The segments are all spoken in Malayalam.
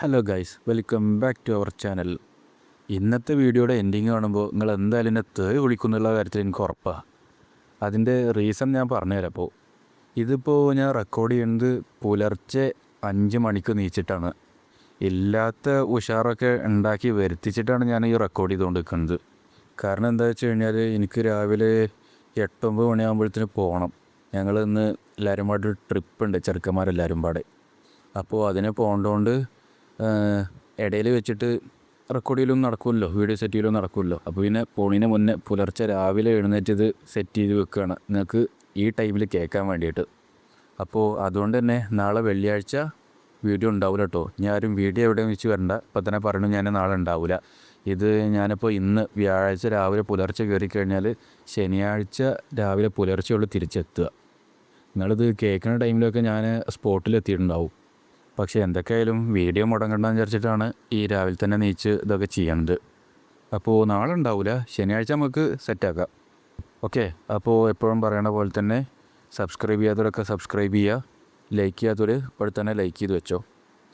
Hello guys, welcome back to our channel. ഇന്നത്തെ വീഡിയോയുടെ എൻഡിങ് കാണുമ്പോൾ നിങ്ങൾ എന്തായാലും എന്നെ തേയ് വിളിക്കുന്നുള്ള കാര്യത്തിൽ എനിക്ക് ഉറപ്പാണ്. അതിൻ്റെ റീസൺ ഞാൻ പറഞ്ഞുതരാം. ഇതിപ്പോൾ ഞാൻ റെക്കോർഡ് ചെയ്യുന്നത് പുലർച്ചെ 5 മണിക്ക് നീച്ചിട്ടാണ്. ഇല്ലാത്ത ഉഷാറൊക്കെ ഉണ്ടാക്കി വരുത്തിച്ചിട്ടാണ് ഞാൻ ഈ റെക്കോർഡ് ചെയ്തുകൊണ്ട് കാരണം എന്താ വെച്ച് കഴിഞ്ഞാൽ എനിക്ക് രാവിലെ 8-9 മണിയാകുമ്പോഴത്തേന് പോകണം. ഞങ്ങൾ ഇന്ന് എല്ലാവരും പാടെ ട്രിപ്പുണ്ട്, ചെറുക്കന്മാരെല്ലാവരും പാടെ. അപ്പോൾ അതിന് പോകേണ്ടതുകൊണ്ട് ഇടയിൽ വെച്ചിട്ട് റെക്കോർഡ് ചെയ്യലൊന്നും നടക്കുമല്ലോ, വീഡിയോ സെറ്റ് ചെയ്യലൊന്നും നടക്കുമല്ലോ. അപ്പോൾ പിന്നെ പോണിന് മുന്നേ പുലർച്ചെ രാവിലെ എഴുന്നേറ്റ് ഇത് സെറ്റ് ചെയ്ത് വെക്കുകയാണ് നിങ്ങൾക്ക് ഈ ടൈമിൽ കേൾക്കാൻ വേണ്ടിയിട്ട്. അപ്പോൾ അതുകൊണ്ട് തന്നെ നാളെ വെള്ളിയാഴ്ച വീഡിയോ ഉണ്ടാവില്ല കേട്ടോ. ഞാനും വീഡിയോ എവിടെയെന്ന് വെച്ച് വരണ്ട, ഇപ്പം തന്നെ പറഞ്ഞു ഞാൻ നാളെ ഉണ്ടാവില്ല. ഇത് ഞാനിപ്പോൾ ഇന്ന് വ്യാഴാഴ്ച രാവിലെ പുലർച്ചെ കയറിക്കഴിഞ്ഞാൽ ശനിയാഴ്ച രാവിലെ പുലർച്ചെയുള്ളൂ തിരിച്ചെത്തുക. നിങ്ങളിത് കേൾക്കുന്ന ടൈമിലൊക്കെ ഞാൻ സ്പോട്ടിലെത്തിയിട്ടുണ്ടാവും. പക്ഷേ എന്തൊക്കെയായാലും വീഡിയോ മുടങ്ങണ്ടെന്ന് വിചാരിച്ചിട്ടാണ് ഈ രാവിലെ തന്നെ നീച്ച് ഇതൊക്കെ ചെയ്യുന്നത്. അപ്പോൾ നാളെ ഉണ്ടാവില്ല, ശനിയാഴ്ച നമുക്ക് സെറ്റാക്കാം. ഓക്കെ, അപ്പോൾ എപ്പോഴും പറയണ പോലെ തന്നെ സബ്സ്ക്രൈബ് ചെയ്യാത്തവരൊക്കെ സബ്സ്ക്രൈബ് ചെയ്യുക, ലൈക്ക് ചെയ്യാത്തവർ ഇപ്പോൾ തന്നെ ലൈക്ക് ചെയ്ത് വെച്ചോ.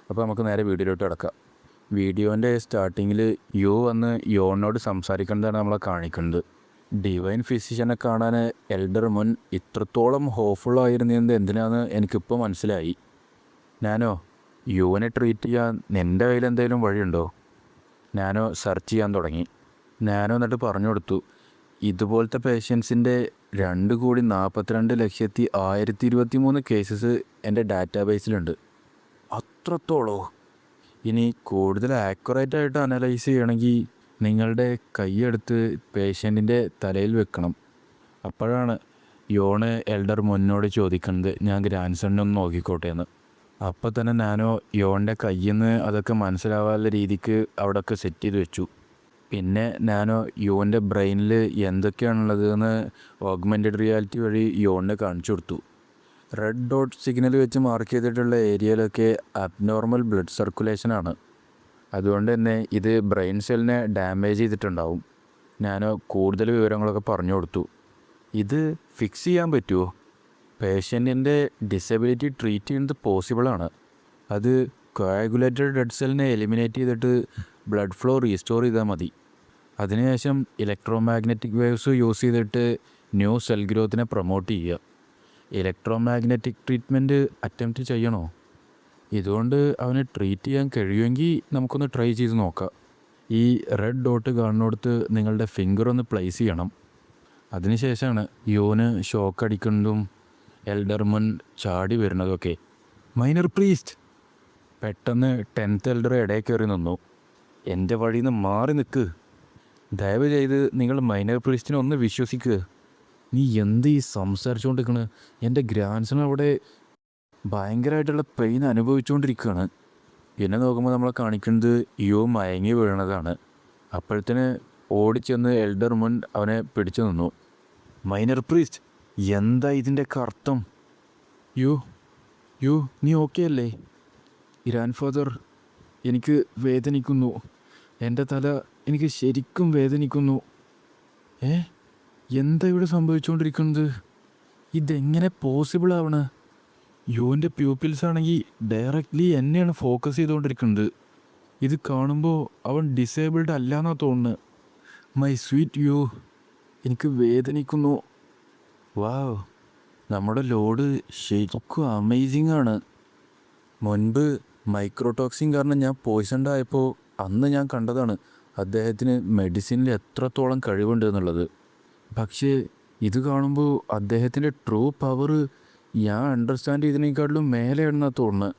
അപ്പോൾ നമുക്ക് നേരെ വീഡിയോയിലോട്ട് കിടക്കാം. വീഡിയോൻ്റെ സ്റ്റാർട്ടിങ്ങിൽ വന്ന് യോനോട് സംസാരിക്കേണ്ടതാണ് നമ്മളെ കാണിക്കുന്നത്. ഡിവൈൻ ഫിസിഷ്യനെ കാണാൻ എൽഡർ മുൻ ഇത്രത്തോളം ഹോപ്പ്ഫുള്ളായിരുന്നത് എന്തിനാണെന്ന് എനിക്കിപ്പോൾ മനസ്സിലായി. ഞാനോ യുവിനെ ട്രീറ്റ് ചെയ്യാൻ നിൻ്റെ കയ്യിൽ എന്തെങ്കിലും വഴിയുണ്ടോ? ഞാനോ സെർച്ച് ചെയ്യാൻ തുടങ്ങി. ഞാനോ എന്നിട്ട് പറഞ്ഞു കൊടുത്തു, ഇതുപോലത്തെ പേഷ്യൻസിൻ്റെ 2,42,123 കേസസ് എൻ്റെ ഡാറ്റാബേസിലുണ്ട്. അത്രത്തോളോ? ഇനി കൂടുതൽ ആക്യുറേറ്റായിട്ട് അനലൈസ് ചെയ്യണമെങ്കിൽ നിങ്ങളുടെ കൈയെടുത്ത് പേഷ്യൻറ്റിൻ്റെ തലയിൽ വെക്കണം. അപ്പോഴാണ് യോണ് എൽഡർ മുന്നോട് ചോദിക്കുന്നത് ഞാൻ ഗ്രാൻഡ് സണ്ണൊന്ന് നോക്കിക്കോട്ടെ എന്ന്. അപ്പോൾ തന്നെ ഞാനോ യോൻ്റെ കയ്യിൽ നിന്ന് അതൊക്കെ മനസ്സിലാവാനുള്ള രീതിക്ക് അവിടെയൊക്കെ സെറ്റ് ചെയ്ത് വെച്ചു. പിന്നെ ഞാനോ യോൻ്റെ ബ്രെയിനിൽ എന്തൊക്കെയാണുള്ളതെന്ന് ഓഗ്മെൻറ്റഡ് റിയാലിറ്റി വഴി യോണിനെ കാണിച്ചു കൊടുത്തു. റെഡ് ഡോട്ട് സിഗ്നൽ വെച്ച് മാർക്ക് ചെയ്തിട്ടുള്ള ഏരിയയിലൊക്കെ അബ്നോർമൽ ബ്ലഡ് സർക്കുലേഷനാണ്. അതുകൊണ്ട് തന്നെ ഇത് ബ്രെയിൻ സെല്ലിനെ ഡാമേജ് ചെയ്തിട്ടുണ്ടാവും. ഞാനോ കൂടുതൽ വിവരങ്ങളൊക്കെ പറഞ്ഞു കൊടുത്തു. ഇത് ഫിക്സ് ചെയ്യാൻ പറ്റുമോ? പേഷ്യൻറ്റിൻ്റെ ഡിസബിലിറ്റി ട്രീറ്റ് ചെയ്യുന്നത് പോസിബിളാണ്. അത് കോയാഗുലേറ്റഡ് റെഡ് സെല്ലിനെ എലിമിനേറ്റ് ചെയ്തിട്ട് ബ്ലഡ് ഫ്ലോ റീസ്റ്റോർ ചെയ്താൽ മതി. അതിനുശേഷം ഇലക്ട്രോ മാഗ്നറ്റിക് വേവ്സ് യൂസ് ചെയ്തിട്ട് ന്യൂ സെൽ ഗ്രോത്തിനെ പ്രൊമോട്ട് ചെയ്യുക. ഇലക്ട്രോ മാഗ്നറ്റിക് ട്രീറ്റ്മെൻറ്റ് അറ്റംപ്റ്റ് ചെയ്യണോ? ഇതുകൊണ്ട് അവനെ ട്രീറ്റ് ചെയ്യാൻ കഴിയുമെങ്കിൽ നമുക്കൊന്ന് ട്രൈ ചെയ്ത് നോക്കാം. ഈ റെഡ് ഡോട്ട് കാണുന്നിടത്ത് നിങ്ങളുടെ ഫിംഗർ ഒന്ന് പ്ലേസ് ചെയ്യണം. അതിനുശേഷമാണ് യോന് ഷോക്ക് അടിക്കുന്നതും എൽഡർ മുൻ ചാടി വരുന്നതൊക്കെ. മൈനർ പ്രീസ്റ്റ് പെട്ടെന്ന് 10th എൽഡർ ഇടയിൽ കയറി നിന്നു. എൻ്റെ വഴിയിൽ നിന്ന് മാറി നിൽക്ക്, ദയവ് ചെയ്ത് നിങ്ങൾ മൈനർ പ്രീസ്റ്റിനെ ഒന്ന് വിശ്വസിക്കുക. നീ എന്ത് ഈ സംസാരിച്ചുകൊണ്ടിരിക്കണ്? എൻ്റെ ഗ്രാൻഡ്സൺ അവിടെ ഭയങ്കരമായിട്ടുള്ള പെയിൻ അനുഭവിച്ചുകൊണ്ടിരിക്കുകയാണ്. പിന്നെ നോക്കുമ്പോൾ നമ്മളെ കാണിക്കുന്നത് മയങ്ങി വീണതാണ്. അപ്പോഴത്തേന് ഓടിച്ചെന്ന് എൽഡർ മുൻ അവനെ പിടിച്ചു നിന്നു. മൈനർ പ്രീസ്റ്റ്, എന്താ ഇതിൻ്റെ അർത്ഥം? നീ ഓക്കെ അല്ലേ? ഗ്രാൻഡ് ഫാദർ, എനിക്ക് വേദനിക്കുന്നു. എൻ്റെ തല എനിക്ക് ശരിക്കും വേദനിക്കുന്നു. എന്താ ഇവിടെ സംഭവിച്ചുകൊണ്ടിരിക്കുന്നത്? ഇതെങ്ങനെ പോസിബിൾ ആവണ? യുവിൻ്റെ പ്യൂപ്പിൽസ് ആണെങ്കിൽ ഡയറക്റ്റ്ലി എന്നെയാണ് ഫോക്കസ് ചെയ്തുകൊണ്ടിരിക്കുന്നത്. ഇത് കാണുമ്പോൾ അവൻ ഡിസേബിൾഡ് അല്ലാന്നാണ് തോന്നുന്നത്. മൈ സ്വീറ്റ് എനിക്ക് വേദനിക്കുന്നു. വാവ്, നമ്മുടെ ലോഡ് ശരിക്കും അമേസിങ് ആണ്. മുൻപ് മൈക്രോടോക്സിൻ കാരണം ഞാൻ പോയ്സൺഡ് ആയപ്പോൾ അന്ന് ഞാൻ കണ്ടതാണ് അദ്ദേഹത്തിന് മെഡിസിനിൽ എത്രത്തോളം കഴിവുണ്ട് എന്നുള്ളത്. പക്ഷേ ഇത് കാണുമ്പോൾ അദ്ദേഹത്തിൻ്റെ ട്രൂ പവർ ഞാൻ അണ്ടർസ്റ്റാൻഡ് ചെയ്തതിനേക്കാട്ടിലും മേലെയാണെന്നാണ് തോന്നുന്നത്.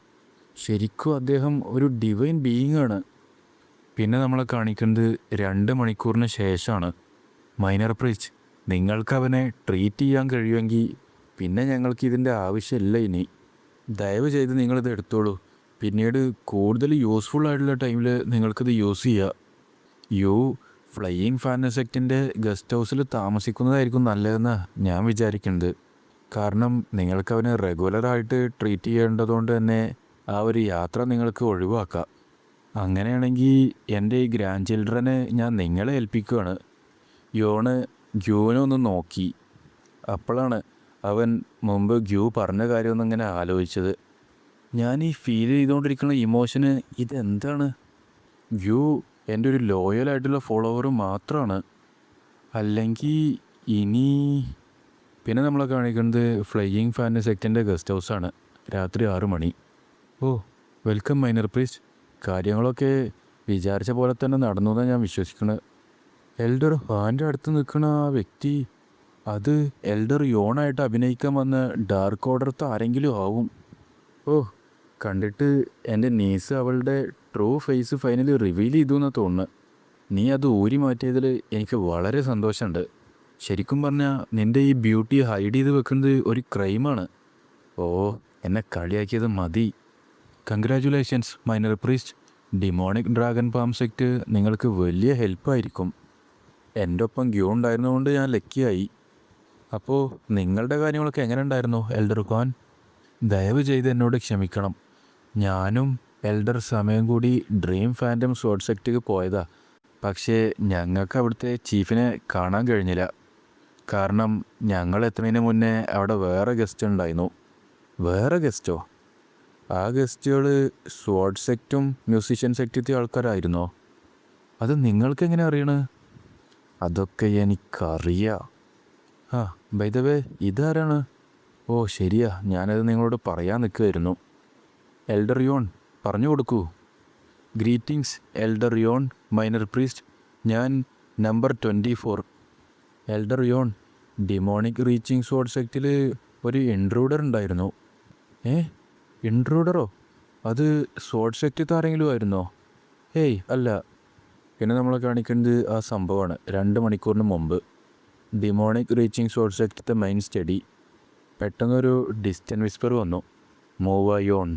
ശരിക്കും അദ്ദേഹം ഒരു ഡിവൈൻ ബീയിങ് ആണ്. പിന്നെ നമ്മളെ കാണിക്കുന്നത് 2 മണിക്കൂറിന് ശേഷമാണ്. മൈനർ പ്രീസ്റ്റ്, നിങ്ങൾക്ക് അവനെ ട്രീറ്റ് ചെയ്യാൻ കഴിയുമെങ്കിൽ പിന്നെ ഞങ്ങൾക്ക് ഇതിൻ്റെ ആവശ്യമില്ല. ഇനി ദയവ് ചെയ്ത് നിങ്ങളിത് എടുത്തോളൂ. പിന്നീട് കൂടുതൽ യൂസ്ഫുൾ ആയിട്ടുള്ള ടൈമിൽ നിങ്ങൾക്കിത് യൂസ് ചെയ്യുക. ഫ്ലൈയിങ് ഫാനസെക്റ്റിൻ്റെ ഗസ്റ്റ് ഹൗസിൽ താമസിക്കുന്നതായിരിക്കും നല്ലതെന്നാണ് ഞാൻ വിചാരിക്കുന്നത്. കാരണം നിങ്ങൾക്ക് അവനെ റെഗുലറായിട്ട് ട്രീറ്റ് ചെയ്യേണ്ടതുകൊണ്ട് തന്നെ ആ ഒരു യാത്ര നിങ്ങൾക്ക് ഒഴിവാക്കാം. അങ്ങനെയാണെങ്കിൽ എൻ്റെ ഈ ഗ്രാൻഡ് ചിൽഡ്രനെ ഞാൻ നിങ്ങളെ ഏൽപ്പിക്കുകയാണ്. യോണ് ഗ്യൂവിനെ ഒന്ന് നോക്കി. അപ്പോഴാണ് അവൻ മുമ്പ് ഗ്യൂ പറഞ്ഞ കാര്യമൊന്നും ഇങ്ങനെ ആലോചിച്ചത്. ഞാൻ ഈ ഫീൽ ചെയ്തുകൊണ്ടിരിക്കുന്ന ഇമോഷന് ഇതെന്താണ്? വ്യൂ എൻ്റെ ഒരു ലോയലായിട്ടുള്ള ഫോളോവർ മാത്രമാണ്, അല്ലെങ്കിൽ ഇനി പിന്നെ നമ്മളെ കാണിക്കുന്നത് ഫ്ലൈയിങ് ഫാൻ സെക്റ്റിൻ്റെ ഗസ്റ്റ് ഹൗസാണ്. രാത്രി 6 മണി. ഓ, വെൽക്കം മൈനർ പ്രീസ്റ്റ്. കാര്യങ്ങളൊക്കെ വിചാരിച്ച പോലെ തന്നെ നടന്നു എന്നാണ് ഞാൻ വിശ്വസിക്കുന്നത്. എൽഡർ ഹാൻ്റെ അടുത്ത് നിൽക്കുന്ന ആ വ്യക്തി, അത് എൽഡർ യോണായിട്ട് അഭിനയിക്കാൻ വന്ന ഡാർക്ക് ഓർഡർത്ത് ആരെങ്കിലും ആവും. ഓ, കണ്ടിട്ട് എൻ്റെ നീസ് അവളുടെ ട്രൂ ഫേസ് ഫൈനലി റിവീൽ ചെയ്തു എന്നാണ് തോന്നുന്നത്. നീ അത് ഊരി മാറ്റിയതിൽ എനിക്ക് വളരെ സന്തോഷമുണ്ട്. ശരിക്കും പറഞ്ഞാൽ നിൻ്റെ ഈ ബ്യൂട്ടി ഹൈഡ് ചെയ്ത് വെക്കുന്നത് ഒരു ക്രൈമാണ്. ഓ, എന്നെ കളിയാക്കിയത് മതി. Congratulations minor priest. Demonic dragon palm sect നിങ്ങൾക്ക് വലിയ ഹെൽപ്പായിരിക്കും. എൻ്റെ ഒപ്പം ഗ്യൂ ഉണ്ടായിരുന്നതുകൊണ്ട് ഞാൻ ലക്കിയായി. അപ്പോൾ നിങ്ങളുടെ കാര്യങ്ങളൊക്കെ എങ്ങനെ ഉണ്ടായിരുന്നു എൽഡർ ഖാൻ? ദയവ് ചെയ്ത് എന്നോട് ക്ഷമിക്കണം. ഞാനും എൽഡർ സമയം കൂടി ഡ്രീം ഫാൻറ്റം സ്വാഡ് സെക്റ്റിക്ക് പോയതാ. പക്ഷേ ഞങ്ങൾക്ക് അവിടുത്തെ ചീഫിനെ കാണാൻ കഴിഞ്ഞില്ല. കാരണം ഞങ്ങൾ എത്തുന്നതിന് മുന്നേ അവിടെ വേറെ ഗസ്റ്റ് ഉണ്ടായിരുന്നു. വേറെ ഗസ്റ്റോ? ആ ഗസ്റ്റുകൾ സ്വാഡ് സെക്റ്റും മ്യൂസിഷ്യൻ സെക്റ്റത്തെ ആൾക്കാരായിരുന്നോ? അത് നിങ്ങൾക്ക് എങ്ങനെ അറിയണേ? അതൊക്കെ എനിക്കറിയാം. ആ, ബൈ ദ വേ ഇതാരാണ്? ഓ ശരിയാ, ഞാനത് നിങ്ങളോട് പറയാൻ നിൽക്കുമായിരുന്നു. എൽഡർ യോൺ, പറഞ്ഞു കൊടുക്കൂ. Greetings elder Yon minor priest. ഞാൻ number 24. Elder Yon, demonic reaching squad സെക്റ്റിൽ ഒരു ഇൻട്രൂഡർ ഉണ്ടായിരുന്നു. ഇൻട്രൂഡറോ? അത് സ്വാഡ് സെക്റ്റത്ത് ആരെങ്കിലും ആയിരുന്നോ? ഹേയ് അല്ല. പിന്നെ നമ്മളെ കാണിക്കുന്നത് ആ സംഭവമാണ് 2 മണിക്കൂറിന് മുമ്പ്. ഡിമോണിക് റീച്ചിങ് സ്വാഡ് സെക്റ്റത്തെ മെയിൻ സ്റ്റഡി. പെട്ടെന്നൊരു ഡിസ്റ്റൻറ്റ് വിസ്പർ വന്നു, മൂവ് യോൺ.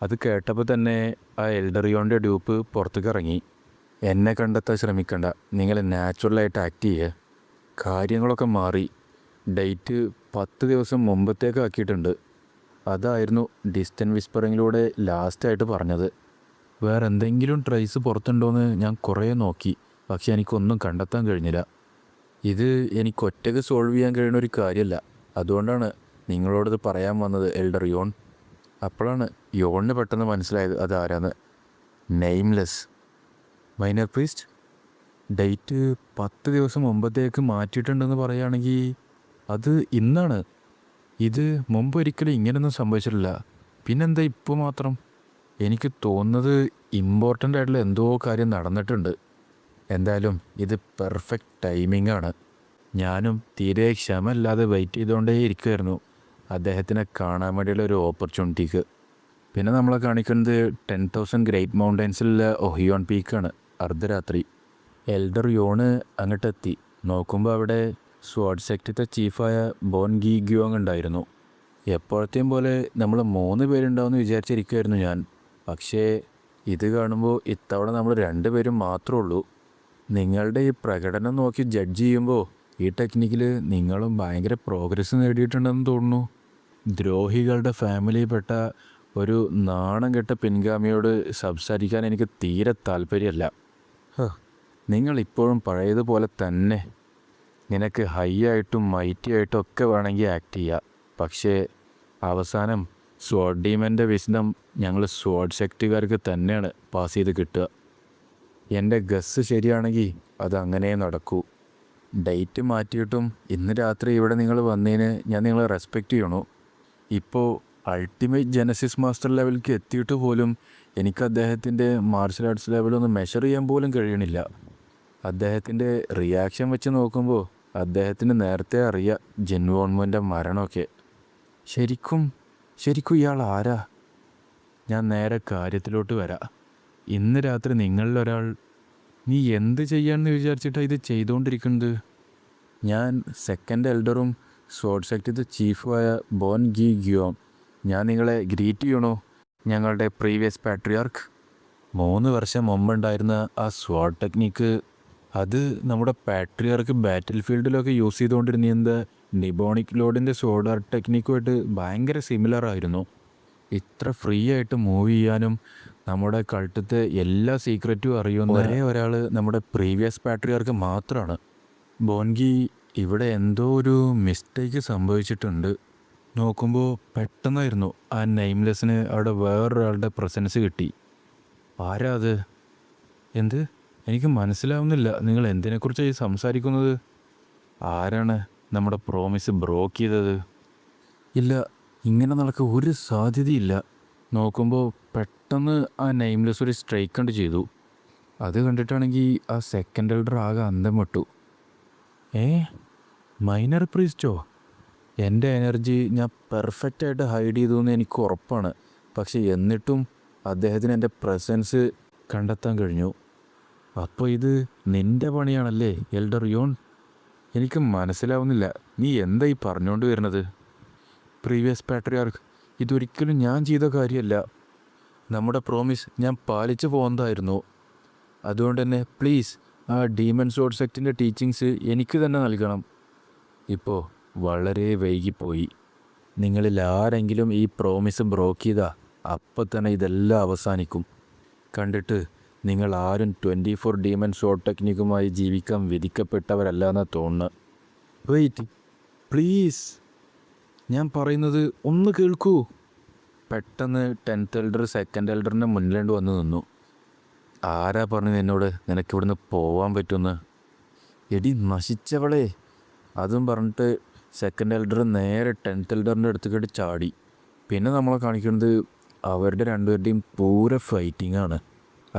അത് കേട്ടപ്പോൾ തന്നെ ആ എൽഡർ യോണിൻ്റെ ഡ്യൂപ്പ് പുറത്തേക്ക് ഇറങ്ങി. എന്നെ കണ്ടെത്താൻ ശ്രമിക്കണ്ട, നിങ്ങൾ നാച്ചുറലായിട്ട് ആക്ട് ചെയ്യുക. കാര്യങ്ങളൊക്കെ മാറി. ഡേറ്റ് 10 ദിവസം മുമ്പത്തേക്ക് ആക്കിയിട്ടുണ്ട്. അതായിരുന്നു ഡിസ്റ്റൻറ്റ് വിസ്പറിങ്ങിലൂടെ ലാസ്റ്റായിട്ട് പറഞ്ഞത്. വേറെ എന്തെങ്കിലും ട്രേസ് പുറത്തുണ്ടോയെന്ന് ഞാൻ കുറേ നോക്കി, പക്ഷെ എനിക്കൊന്നും കണ്ടെത്താൻ കഴിഞ്ഞില്ല. ഇത് എനിക്ക് ഒറ്റയ്ക്ക് സോൾവ് ചെയ്യാൻ കഴിയുന്ന ഒരു കാര്യമല്ല. അതുകൊണ്ടാണ് നിങ്ങളോടത് പറയാൻ വന്നത് എൽഡർ യോൺ. അപ്പോഴാണ് യോണിന് പെട്ടെന്ന് മനസ്സിലായത് അതാരാന്ന്. നെയിംലെസ്. മൈനർ പ്രീസ്റ്റ്, ഡേറ്റ് 10 ദിവസം മുമ്പത്തേക്ക് മാറ്റിയിട്ടുണ്ടെന്ന് പറയുകയാണെങ്കിൽ അത് ഇന്നാണ്. ഇത് മുമ്പ് ഒരിക്കലും ഇങ്ങനെയൊന്നും സംഭവിച്ചിട്ടില്ല. പിന്നെന്താ ഇപ്പോൾ മാത്രം? എനിക്ക് തോന്നുന്നത് ഇമ്പോർട്ടൻ്റ് ആയിട്ടുള്ള എന്തോ കാര്യം നടന്നിട്ടുണ്ട്. എന്തായാലും ഇത് പെർഫെക്റ്റ് ടൈമിംഗ് ആണ്. ഞാനും തീരെ ക്ഷമയില്ലാതെ വെയിറ്റ് ചെയ്തുകൊണ്ടേ ഇരിക്കുമായിരുന്നു അദ്ദേഹത്തിനെ കാണാൻ വേണ്ടിയുള്ള ഒരു ഓപ്പർച്യൂണിറ്റിക്ക്. പിന്നെ നമ്മളെ കാണിക്കുന്നത് 10,000 ഗ്രേറ്റ് മൗണ്ടൻസിലുള്ള ഒഹിയോൺ പീക്കാണ്. അർദ്ധരാത്രി. എൽഡർ യോണ് അങ്ങോട്ടെത്തി. നോക്കുമ്പോൾ അവിടെ സ്വാഡ് സെക്റ്റത്തെ ചീഫായ ബോൺ ഗി ഗ്യോങ് ഉണ്ടായിരുന്നു. എപ്പോഴത്തെയും പോലെ നമ്മൾ 3 പേരുണ്ടാവുമെന്ന് വിചാരിച്ചിരിക്കുമായിരുന്നു ഞാൻ. പക്ഷേ ഇത് കാണുമ്പോൾ ഇത്തവണ നമ്മൾ 2 പേരും മാത്രമേ ഉള്ളൂ. നിങ്ങളുടെ ഈ പ്രകടനം നോക്കി ജഡ്ജ് ചെയ്യുമ്പോൾ ഈ ടെക്നിക്കിൽ നിങ്ങളും ഭയങ്കര പ്രോഗ്രസ് നേടിയിട്ടുണ്ടെന്ന് തോന്നുന്നു. ദ്രോഹികളുടെ ഫാമിലിയിൽപ്പെട്ട ഒരു നാണം കെട്ട പിൻഗാമിയോട് സംസാരിക്കാൻ എനിക്ക് തീരെ താല്പര്യമല്ല. നിങ്ങളിപ്പോഴും പഴയതുപോലെ തന്നെ. നിനക്ക് ഹൈ ആയിട്ടും മൈറ്റി ആയിട്ടും ഒക്കെ വേണമെങ്കിൽ ആക്ട് ചെയ്യുക. പക്ഷേ അവസാനം സ്വാഡ് ഡീമൻ്റെ വിസ്ഡം ഞങ്ങൾ സ്വാഡ് ശക്തിക്കാർക്ക് തന്നെയാണ് പാസ് ചെയ്ത് കിട്ടുക. എൻ്റെ ഗസ് ശരിയാണെങ്കിൽ അതങ്ങനെ നടക്കൂ. ഡേറ്റ് മാറ്റിയിട്ടും ഇന്ന് രാത്രി ഇവിടെ നിങ്ങൾ വന്നതിന് ഞാൻ നിങ്ങളെ റെസ്പെക്റ്റ് ചെയ്യണു. ഇപ്പോൾ അൾട്ടിമേറ്റ് ജനസിസ് മാസ്റ്റർ ലെവലിലേക്ക് എത്തിയിട്ട് പോലും എനിക്ക് അദ്ദേഹത്തിൻ്റെ മാർഷൽ ആർട്സ് ലെവലൊന്ന് മെഷർ ചെയ്യാൻ പോലും കഴിയണില്ല. അദ്ദേഹത്തിൻ്റെ റിയാക്ഷൻ വെച്ച് നോക്കുമ്പോൾ അദ്ദേഹത്തിന് നേരത്തെ അറിയാം ജെൻവോൺമോൻ്റെ മരണമൊക്കെ. ശരിക്കും ഇയാൾ ആരാ? ഞാൻ നേരെ കാര്യത്തിലോട്ട് വരാം. ഇന്ന് രാത്രി നിങ്ങളിലൊരാൾ, നീ എന്ത് ചെയ്യാമെന്ന് വിചാരിച്ചിട്ടാണ് ഇത് ചെയ്തുകൊണ്ടിരിക്കുന്നത്? ഞാൻ സെക്കൻഡ് എൽഡറും സ്വാഡ് സെക്റ്റത്തെ ചീഫുമായ ബോൺ ഗി ഗ്യോങ്. ഞാൻ നിങ്ങളെ ഗ്രീറ്റ് ചെയ്യണോ, ഞങ്ങളുടെ പ്രീവിയസ് പാട്രിയാർക്ക്. 3 വർഷം മുമ്പുണ്ടായിരുന്ന ആ സ്വാഡ് ടെക്നിക്ക്, അത് നമ്മുടെ പാട്രിയാർക്ക് ബാറ്റിൽ ഫീൽഡിലൊക്കെ യൂസ് ചെയ്തുകൊണ്ടിരുന്ന ഡിബോണിക് ലോഡിൻ്റെ സ്വാഡ് ആർട്ട് ടെക്നിക്കുമായിട്ട് ഭയങ്കര സിമിലർ ആയിരുന്നു. ഇത്ര ഫ്രീ ആയിട്ട് മൂവ് ചെയ്യാനും നമ്മുടെ കൾട്ടത്തെ എല്ലാ സീക്രറ്റും അറിയുന്ന ഒരേ ഒരാൾ നമ്മുടെ പ്രീവിയസ് പാട്രിയാർക്ക് മാത്രമാണ്. ബോൺഗി, ഇവിടെ എന്തോ ഒരു മിസ്റ്റേക്ക് സംഭവിച്ചിട്ടുണ്ട്. നോക്കുമ്പോൾ പെട്ടെന്നായിരുന്നു ആ നെയിംലെസ്സിന് അവിടെ വേറൊരാളുടെ പ്രസൻസ് കിട്ടി. ആരാ അത്? എന്ത്? എനിക്ക് മനസ്സിലാവുന്നില്ല, നിങ്ങൾ എന്തിനെക്കുറിച്ചാണ് ഈ സംസാരിക്കുന്നത്? ആരാണ് നമ്മുടെ പ്രോമിസ് ബ്രോക്ക് ചെയ്തത്? ഇല്ല, ഇങ്ങനെ നടക്കാൻ ഒരു സാധ്യതയില്ല. നോക്കുമ്പോൾ പെട്ടെന്ന് ആ നെയിംലെസ് ഒരു സ്ട്രൈക്ക് കണ്ട് ചെയ്തു. അത് കണ്ടിട്ടാണെങ്കിൽ ആ സെക്കൻഡ് എൽഡർ ആകെ അന്തം വിട്ടു. മൈനർ പ്രീസ്റ്റോ? എൻ്റെ എനർജി ഞാൻ പെർഫെക്റ്റായിട്ട് ഹൈഡ് ചെയ്തു എന്ന് എനിക്ക് ഉറപ്പാണ്. പക്ഷെ എന്നിട്ടും അദ്ദേഹത്തിന് എൻ്റെ പ്രസൻസ് കണ്ടെത്താൻ കഴിഞ്ഞു. അപ്പോൾ ഇത് നിൻ്റെ പണിയാണല്ലേ എൽഡർ യോൺ? എനിക്ക് മനസ്സിലാവുന്നില്ല, നീ എന്താ ഈ പറഞ്ഞുകൊണ്ട് വരുന്നത്? പ്രീവിയസ് പാട്രിയാർക്ക്, ഇതൊരിക്കലും ഞാൻ ചെയ്ത കാര്യമല്ല. നമ്മുടെ പ്രോമിസ് ഞാൻ പാലിച്ചു പോകുന്നതായിരുന്നു. അതുകൊണ്ട് തന്നെ പ്ലീസ് ആ ഡീമൺ സോഡ് സെക്റ്റിൻ്റെ ടീച്ചിങ്സ് എനിക്ക് തന്നെ നൽകണം. ഇപ്പോൾ വളരെ വൈകിപ്പോയി. നിങ്ങളിൽ ആരെങ്കിലും ഈ പ്രോമിസ് ബ്രോക്ക് ചെയ്താൽ അപ്പം തന്നെ ഇതെല്ലാം അവസാനിക്കും. കണ്ടിട്ട് നിങ്ങൾ ആരും 24 ഡീമൺ സോഡ് ടെക്നിക്കുമായി ജീവിക്കാൻ വിധിക്കപ്പെട്ടവരല്ല എന്നാണ് തോന്നുന്നത്. വെയിറ്റ് പ്ലീസ്, ഞാൻ പറയുന്നത് ഒന്ന് കേൾക്കൂ. പെട്ടെന്ന് 10th എൽഡർ സെക്കൻഡ് എൽഡറിൻ്റെ മുന്നിലേണ്ട് വന്ന് നിന്നു. ആരാ പറഞ്ഞു എന്നോട് നിനക്കിവിടുന്ന് പോവാൻ പറ്റുമെന്ന്? എടി നശിച്ചവളെ! അതും പറഞ്ഞിട്ട് സെക്കൻഡ് എൽഡർ നേരെ 10th എൽഡറിൻ്റെ അടുത്തേക്ക് ചാടി. പിന്നെ നമ്മളെ കാണിക്കുന്നത് അവരുടെ രണ്ടുപേരുടെയും പൂര ഫൈറ്റിംഗ് ആണ്.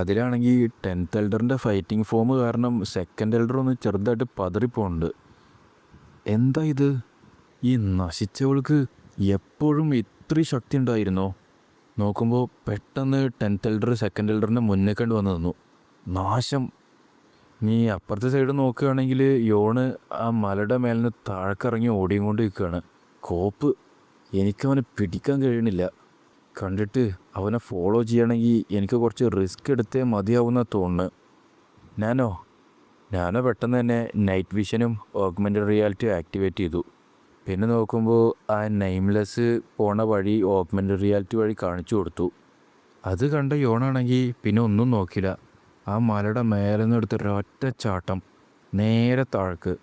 അതിലാണെങ്കിൽ 10th എൽഡറിൻ്റെ ഫൈറ്റിംഗ് ഫോം കാരണം സെക്കൻഡ് എൽഡർ ഒന്ന് ചെറുതായിട്ട് പതറിപ്പോണ്ട്. എന്താ ഇത്? ഈ നശിച്ചവൾക്ക് എപ്പോഴും ഇത്രയും ശക്തി ഉണ്ടായിരുന്നോ? നോക്കുമ്പോൾ പെട്ടെന്ന് 10th എൽഡർ സെക്കൻഡ് എൽഡറിൻ്റെ മുന്നേ കണ്ട് വന്ന് നിന്നു. നാശം! നീ അപ്പുറത്തെ സൈഡ് നോക്കുകയാണെങ്കിൽ യോണ് ആ മലയുടെ മേലിൽ നിന്ന് താഴേക്കിറങ്ങി ഓടിയും കൊണ്ട് നിൽക്കുകയാണ്. കോപ്പ്! എനിക്കവനെ പിടിക്കാൻ കഴിയണില്ല. കണ്ടിട്ട് അവനെ ഫോളോ ചെയ്യണമെങ്കിൽ എനിക്ക് കുറച്ച് റിസ്ക് എടുത്തേ മതിയാവുന്ന തോന്നുന്നു. ഞാനോ പെട്ടെന്ന് തന്നെ നൈറ്റ് വിഷനും ഓഗ്മെൻറ്റഡ് റിയാലിറ്റി ആക്ടിവേറ്റ് ചെയ്തു. പിന്നെ നോക്കുമ്പോൾ ആ നെയിംലെസ് പോണ വഴി ഓഗ്മെൻറ്റഡ് റിയാലിറ്റി വഴി കാണിച്ചു കൊടുത്തു. അത് കണ്ട യോണാണെങ്കിൽ പിന്നെ ഒന്നും നോക്കില്ല. ആ മലയുടെ മേലെ നിന്ന് എടുത്തൊരൊറ്റ ചാട്ടം നേരെ താഴേക്ക്.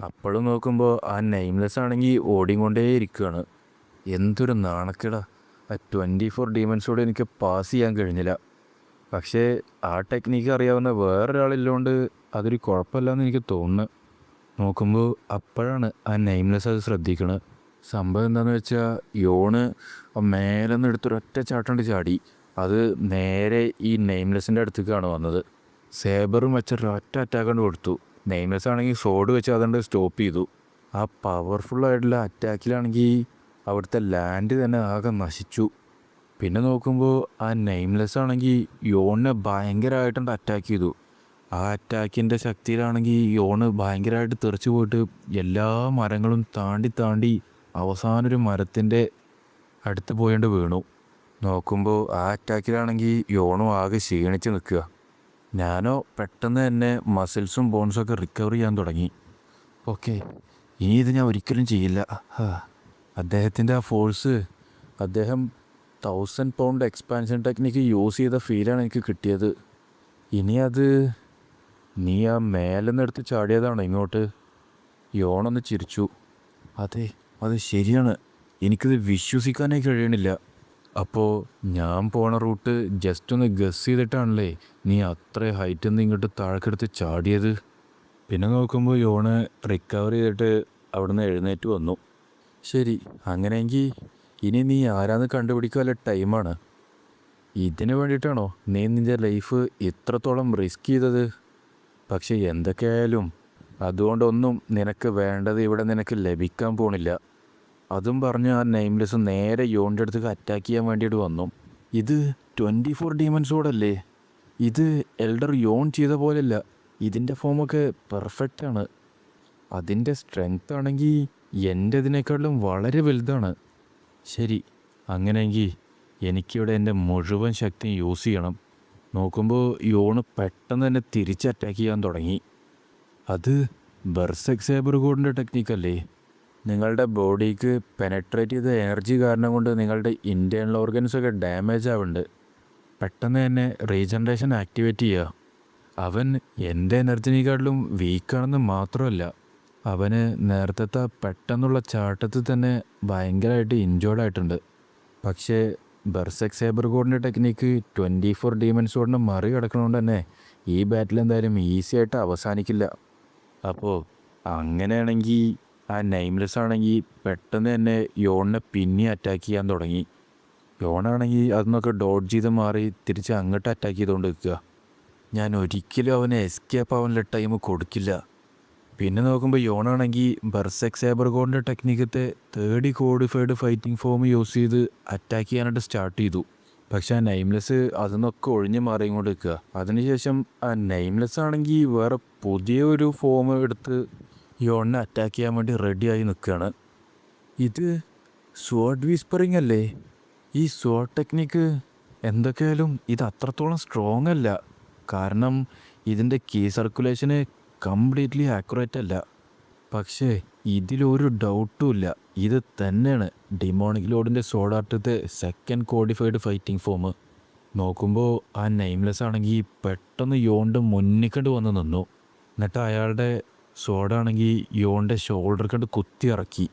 അപ്പോഴും നോക്കുമ്പോൾ ആ നെയിംലെസ് ആണെങ്കിൽ ഓടിക്കൊണ്ടേ ഇരിക്കുകയാണ്. എന്തൊരു നാണക്കേടാ! ആ 24 ഡീമൺസോട് എനിക്ക് പാസ് ചെയ്യാൻ കഴിഞ്ഞില്ല. പക്ഷേ ആ ടെക്നിക്ക് അറിയാവുന്ന വേറൊരാളില്ലോണ്ട് അതൊരു കുഴപ്പമില്ലെന്ന് എനിക്ക് തോന്നുന്നു. നോക്കുമ്പോൾ അപ്പോഴാണ് ആ നെയിംലെസ് അത് ശ്രദ്ധിക്കണത്. സംഭവം എന്താണെന്ന് വെച്ചാൽ യോണ് മേലെ നിന്ന് എടുത്തൊരൊറ്റ ചാട്ടണ്ട് ചാടി. അത് നേരെ ഈ നെയിംലെസ്സിൻ്റെ അടുത്തേക്കാണ് വന്നത്. സേബറും വെച്ചൊരൊറ്റ അറ്റാക്ക് കൊണ്ട് കൊടുത്തു. നെയിംലെസ് ആണെങ്കിൽ സോഡ് വെച്ച് അതുകൊണ്ട് സ്റ്റോപ്പ് ചെയ്തു. ആ പവർഫുള്ളായിട്ടുള്ള അറ്റാക്കിലാണെങ്കിൽ അവിടുത്തെ ലാൻഡ് തന്നെ ആകെ നശിച്ചു. പിന്നെ നോക്കുമ്പോൾ ആ നെയിംലെസ് ആണെങ്കിൽ യോണിനെ ഭയങ്കരമായിട്ടുണ്ട് അറ്റാക്ക് ചെയ്തു. ആ അറ്റാക്കിൻ്റെ ശക്തിയിലാണെങ്കിൽ യോണ് ഭയങ്കരമായിട്ട് തെറിച്ച് പോയിട്ട് എല്ലാ മരങ്ങളും താണ്ടി അവസാനൊരു മരത്തിൻ്റെ അടുത്ത് പോയിട്ട് വീണു. നോക്കുമ്പോൾ ആ അറ്റാക്കിലാണെങ്കിൽ യോണും ആകെ ക്ഷീണിച്ച് നിൽക്കുക. ഞാനോ പെട്ടെന്ന് തന്നെ മസിൽസും ബോൺസൊക്കെ റിക്കവർ ചെയ്യാൻ തുടങ്ങി. ഓക്കെ, ഇനി ഇത് ഞാൻ ഒരിക്കലും ചെയ്യില്ല. അദ്ദേഹത്തിൻ്റെ ആ ഫോഴ്സ്, അദ്ദേഹം 1000 പൗണ്ട് എക്സ്പാൻഷൻ ടെക്നിക്ക് യൂസ് ചെയ്ത ഫീലാണ് എനിക്ക് കിട്ടിയത്. ഇനി അത് നീ ആ മേലെന്ന് എടുത്ത് ചാടിയതാണോ ഇങ്ങോട്ട്? യോണൊന്ന് ചിരിച്ചു. അതെ, അത് ശരിയാണ്. എനിക്കത് വിശ്വസിക്കാനേ കഴിയണില്ല. അപ്പോൾ ഞാൻ പോണ റൂട്ട് ജസ്റ്റ് ഒന്ന് ഗസ് ചെയ്തിട്ടാണല്ലേ നീ അത്ര ഹൈറ്റിൽ നിന്ന് ഇങ്ങോട്ട് താഴെക്കെടുത്ത് ചാടിയത്? പിന്നെ നോക്കുമ്പോൾ യോണ് റിക്കവർ ചെയ്തിട്ട് അവിടെ നിന്ന് എഴുന്നേറ്റ് വന്നു. ശരി, അങ്ങനെയെങ്കിൽ ഇനി നീ ആരാന്ന് കണ്ടുപിടിക്കാനുള്ള ടൈമാണ്. ഇതിനു വേണ്ടിയിട്ടാണോ നീ നിൻ്റെ ലൈഫ് ഇത്രത്തോളം റിസ്ക് ചെയ്തത്? പക്ഷെ എന്തൊക്കെയായാലും അതുകൊണ്ടൊന്നും നിനക്ക് വേണ്ടത് ഇവിടെ നിനക്ക് ലഭിക്കാൻ പോണില്ല. അതും പറഞ്ഞ് ആ നെയിംലെസ് നേരെ യോണിൻ്റെ അടുത്തേക്ക് അറ്റാക്ക് ചെയ്യാൻ വേണ്ടിയിട്ട് വന്നു. ഇത് 24 ഡീമൺസോടല്ലേ? ഇത് എൽഡർ യോൺ ചെയ്ത പോലെയല്ല. ഇതിൻ്റെ ഫോമൊക്കെ പെർഫെക്റ്റാണ്. അതിൻ്റെ സ്ട്രെങ്ത് ആണെങ്കിൽ എൻ്റെ ഇതിനേക്കാളും വളരെ വലുതാണ്. ശരി, അങ്ങനെയെങ്കിൽ എനിക്കിവിടെ എൻ്റെ മുഴുവൻ ശക്തി യൂസ് ചെയ്യണം. നോക്കുമ്പോൾ യോണ് പെട്ടെന്ന് തന്നെ തിരിച്ച് അറ്റാക്ക് ചെയ്യാൻ തുടങ്ങി. അത് ബെർസെക് സേബർ കോഡിൻ്റെ ടെക്നിക്കല്ലേ? നിങ്ങളുടെ ബോഡിക്ക് പെനട്രേറ്റ് ചെയ്ത എനർജി കാരണം കൊണ്ട് നിങ്ങളുടെ ഇൻറ്റേർണൽ ഓർഗൻസൊക്കെ ഡാമേജ് ആവുന്നുണ്ട്. പെട്ടെന്ന് തന്നെ റീജനറേഷൻ ആക്ടിവേറ്റ് ചെയ്യുക. അവൻ എൻ്റെ എനർജിനെക്കാട്ടിലും വീക്കാണെന്ന് മാത്രമല്ല, അവന് നേരത്തെ പെട്ടെന്നുള്ള ചാട്ടത്തിൽ തന്നെ ഭയങ്കരമായിട്ട് ഇൻജോർഡ് ആയിട്ടുണ്ട്. പക്ഷേ ബെർസെക് സേബർ ഗോഡിൻ്റെ ടെക്നിക്ക് 24 ഡീമൺ സോഡിനെ മറികടക്കണോണ്ട് തന്നെ ഈ ബാറ്റിൽ എന്തായാലും ഈസി ആയിട്ട് അവസാനിക്കില്ല. അപ്പോൾ അങ്ങനെയാണെങ്കിൽ ആ നെയിംലെസ് ആണെങ്കിൽ പെട്ടെന്ന് തന്നെ യോണിനെ പിന്നെ അറ്റാക്ക് ചെയ്യാൻ തുടങ്ങി. യോണാണെങ്കിൽ അതിനൊക്കെ ഡോഡ്ജ് ചെയ്ത് മാറി തിരിച്ച് അങ്ങോട്ട് അറ്റാക്ക് ചെയ്തുകൊണ്ട് നിൽക്കുക. ഞാൻ ഒരിക്കലും അവന് എസ്കേപ്പ് ആവാനുള്ള ടൈം കൊടുക്കില്ല. പിന്നെ നോക്കുമ്പോൾ യോണാണെങ്കിൽ ബെർസെക് സേബർ ഗോഡിൻ്റെ ടെക്നിക്കത്തെ 30 കോഡിഫൈഡ് ഫൈറ്റിംഗ് ഫോം യൂസ് ചെയ്ത് അറ്റാക്ക് ചെയ്യാനായിട്ട് സ്റ്റാർട്ട് ചെയ്തു. പക്ഷെ ആ നെയിംലെസ് അതിനൊക്കെ ഒഴിഞ്ഞ് മാറിയും കൊണ്ട് നിൽക്കുക. അതിനുശേഷം ആ നെയിംലെസ് ആണെങ്കിൽ വേറെ പുതിയൊരു ഫോം എടുത്ത് യോണിനെ അറ്റാക്ക് ചെയ്യാൻ വേണ്ടി റെഡിയായി നിൽക്കുകയാണ്. ഇത് സ്വേർഡ് വിസ്പറിങ് അല്ലേ? ഈ സ്വേർഡ് ടെക്നിക്ക് എന്തൊക്കെയായാലും ഇത് അത്രത്തോളം സ്ട്രോങ് അല്ല. കാരണം ഇതിൻ്റെ കീ സർക്കുലേഷന് കംപ്ലീറ്റ്ലി ആക്യുറേറ്റ് അല്ല. പക്ഷേ ഇതിലൊരു ഡൗട്ടും ഇല്ല, ഇത് തന്നെയാണ് ഡിമോണിക് ലോഡിൻ്റെ സോഡ് ആർട്ടത്തെ സെക്കൻഡ് കോഡിഫൈഡ് ഫൈറ്റിംഗ് ഫോം. നോക്കുമ്പോൾ ആ നെയിംലെസ് ആണെങ്കിൽ പെട്ടെന്ന് യോണിൻ്റെ മുന്നിൽ കണ്ട് വന്ന് നിന്നു. എന്നിട്ട് അയാളുടെ സോഡാണെങ്കിൽ യോണിൻ്റെ ഷോൾഡർ കണ്ട് കുത്തി ഇറക്കി.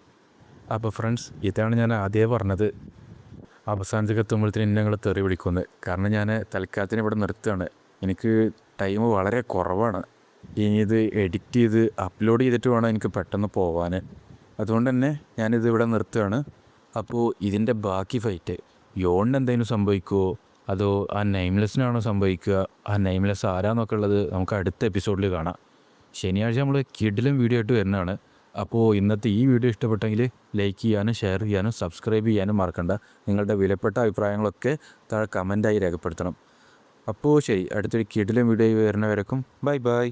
അപ്പോൾ ഫ്രണ്ട്സ്, ഇതാണ് ഞാൻ ആദ്യമേ പറഞ്ഞത്, അവസാനത്തേക്ക് എത്തുമ്പോഴത്തേന് ഞങ്ങൾ തെറി വിളിക്കുന്നത്. കാരണം ഞാൻ തൽക്കാലത്തിന് ഇവിടെ നിർത്തുകയാണ്. എനിക്ക് ടൈം വളരെ കുറവാണ്. ഇനി ഇത് എഡിറ്റ് ചെയ്ത് അപ്ലോഡ് ചെയ്തിട്ട് വേണം എനിക്ക് പെട്ടെന്ന് പോവാൻ. അതുകൊണ്ട് തന്നെ ഞാനിത് ഇവിടെ നിർത്തുകയാണ്. അപ്പോൾ ഇതിൻ്റെ ബാക്കി ഫൈറ്റ് യോണിന് എന്തെങ്കിലും സംഭവിക്കുമോ അതോ ആ നെയിംലെസ്സിനാണോ സംഭവിക്കുക, ആ നെയിംലെസ് ആരാന്നൊക്കെ ഉള്ളത് നമുക്ക് അടുത്ത എപ്പിസോഡിൽ കാണാം. ശനിയാഴ്ച നമ്മൾ കിടിലം വീഡിയോ ആയിട്ട് വരുന്നതാണ്. അപ്പോൾ ഇന്നത്തെ ഈ വീഡിയോ ഇഷ്ടപ്പെട്ടെങ്കിൽ ലൈക്ക് ചെയ്യാനും ഷെയർ ചെയ്യാനും സബ്സ്ക്രൈബ് ചെയ്യാനും മറക്കണ്ട. നിങ്ങളുടെ വിലപ്പെട്ട അഭിപ്രായങ്ങളൊക്കെ താഴെ കമൻറ്റായി രേഖപ്പെടുത്തണം. അപ്പോൾ ശരി, അടുത്തൊരു കിടിലം വീഡിയോ വരുന്നവരേക്കും ബൈ ബൈ.